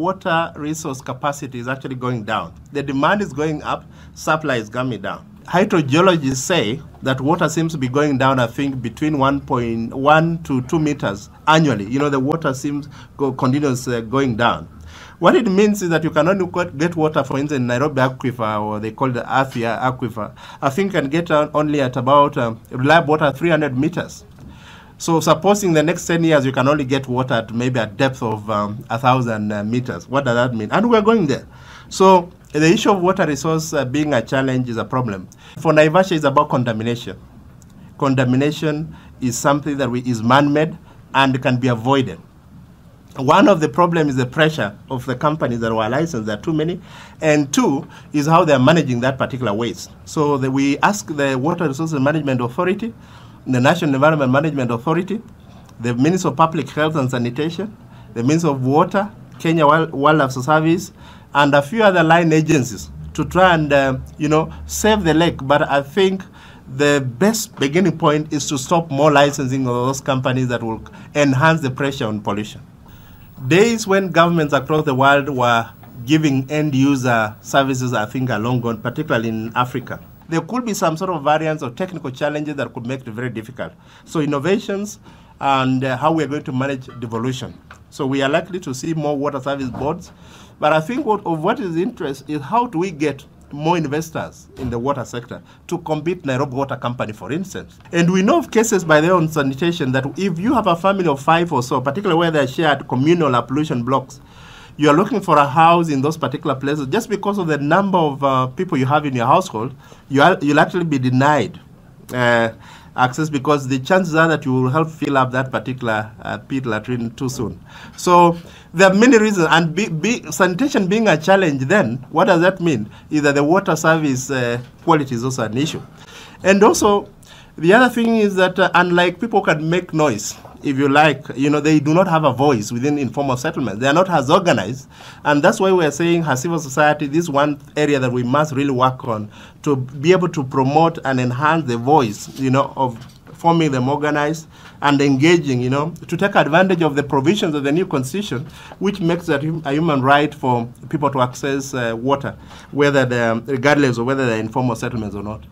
Water resource capacity is actually going down. The demand is going up, supply is coming down. Hydrogeologists say that water seems to be going down, I think, between 1.1 to 2 meters annually. The water seems continuous going down. What it means is that you can only get water, for instance, in Nairobi Aquifer, or they call it the Athia Aquifer. I think you can get only at about reliable water 300 meters. So supposing the next 10 years you can only get water at maybe a depth of 1,000 meters. What does that mean? And we're going there. So the issue of water resource being a challenge is a problem. For Naivasha, it's about contamination. Contamination is something that is man-made and can be avoided. One of the problems is the pressure of the companies that were licensed. There are too many. And two is how they're managing that particular waste. So we ask the Water Resources Management Authority, the National Environment Management Authority, the Ministry of Public Health and Sanitation, the Ministry of Water, Kenya Wildlife Service, and a few other line agencies to try and, save the lake. But I think the best beginning point is to stop more licensing of those companies that will enhance the pressure on pollution. Days when governments across the world were giving end-user services, I think, are long gone, particularly in Africa. There could be some sort of variants or technical challenges that could make it very difficult. So innovations and how we are going to manage devolution. So we are likely to see more water service boards. But I think what is interest is how do we get more investors in the water sector to compete Nairobi Water Company, for instance. And we know of cases by their own sanitation that if you have a family of 5 or so, particularly where they are shared communal or pollution blocks, you are looking for a house in those particular places, just because of the number of people you have in your household, you'll actually be denied access, because the chances are that you will help fill up that particular pit latrine too soon. So there are many reasons, and sanitation being a challenge, then what does that mean? Is that the water service quality is also an issue. And also, the other thing is that unlike people can make noise, if you like, they do not have a voice within informal settlements. They are not as organized. And that's why we're saying as civil society, this is one area that we must really work on to be able to promote and enhance the voice, of forming them organized and engaging, to take advantage of the provisions of the new constitution, which makes it a human right for people to access water, regardless of whether they're informal settlements or not.